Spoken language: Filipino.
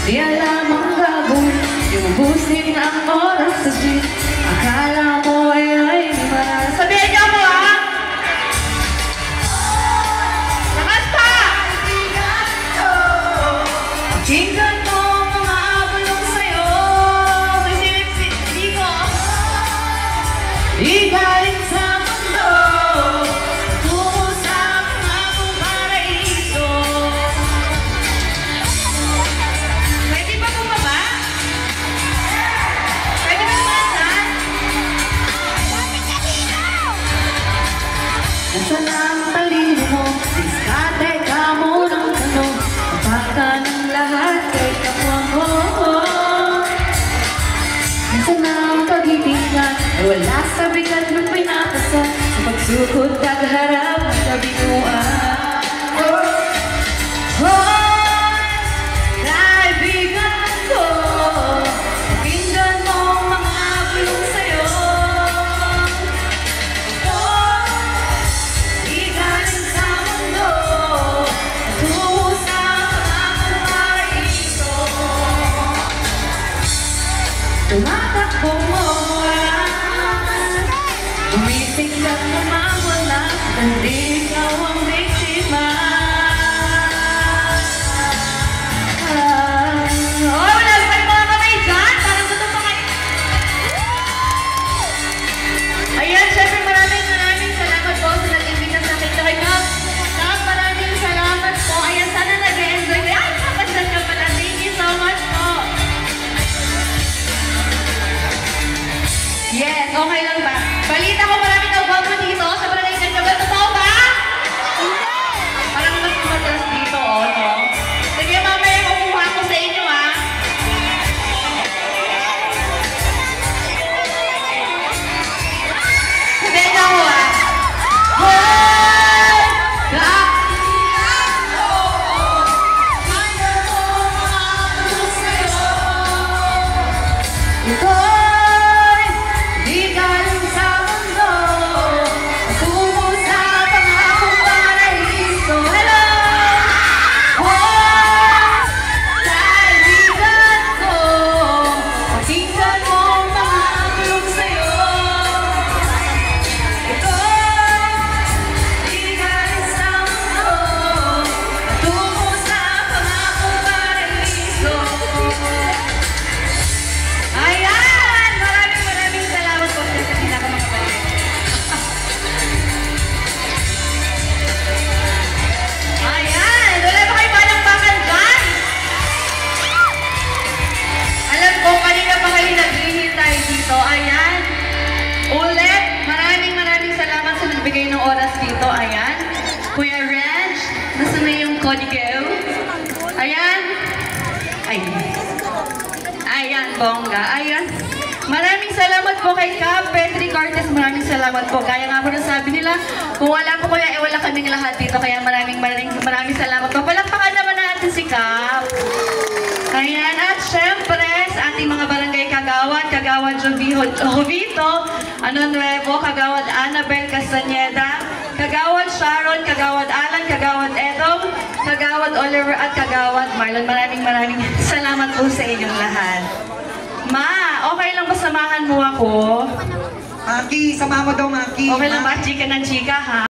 Di alam ang gagawin, iubusin ang oras sa jeep. Akala mo ay maras. Sabihin niyo mo ha! Lakas pa! Pakinggan mo mga bulong sa'yo. Sisilip-silip ko. Di galing sa mundo. Tungo sa mga paraiso. Pwede ba bumaba? Pwede ba umasan? Nasa na ang talino mo? Diskarte ka mo ng tanong. Kapaka ng lahat kay kapwa mo. Nasa na ang pag-ibingan? Ay wala sa bigat ng pinakasan. Sa pagsukot kagharap ng kabiguan. Kaibigan ko, pakinggan mo ang mga bulong sa'yo. Di galing sa mundo, tungo sa mga paraiso. Tumatakbong oras, gumising at namawala, hindi ikaw ang biktima. Wala ba yung mga kamay dyan? Parang gusto pa kayo. Ayan, syempre maraming salamat po sa nag-imbita sa akin kay Kap. Kap, maraming salamat po. Ayan, sana nag-enjoy kayo. Ay, kapasyan ka pala. Thank you so much po. Yes, okay lang ba? Balita ko marami daw bago dito sa Barangay Candabal. Totoo ba? Parang mas matalas dito, no? Sige, mamaya kukuha ko sa inyo, ha? Sabihin niyo ako, ha? Hoy! Kaibigan ko! Pakinggan mo mga bulong sa'yo. Ito'y di galing sa mundo, tungo sa pangakong paraiso. Hello! Hoy! Kaibigan ko, pakinggan mo ang mga bulong sa'yo. Ito'y di galing sa mundo, tungo sa pangakong paraiso. Ayan! Maraming salamat po sa pinakamagpalit. Ayan! Wala ba kayo palakpakan dyan? Alam ko, kanina pa kayo naghihintay dito. Ayan. Ulit, maraming salamat sa nagbigay ng oras dito. Ayan. Kuya Reg, nasa na yung kodigo? Ayan. Ayan, bongga. Ayan. Maraming salamat po kay Kap, Petri Cortez. Maraming salamat po. Kaya nga po nasabi nila, kung wala po kuya, wala kaming lahat dito. Kaya maraming salamat po. Palakpakan naman natin si Kap. Ayan. At syempre, sa ating mga barangay Kagawad, Kagawad Jovito, Nuevo, Kagawad Annabel Castaneda, Kagawad Sharon, Kagawad Alan, Kagawad Edom, Kagawad Oliver at Kagawad Marlon. Maraming salamat po sa inyong lahat. Ma, okay lang ba samahan mo ako? Maki, sama mo daw, Maki. Okay lang ba? Chika ng chika, ha?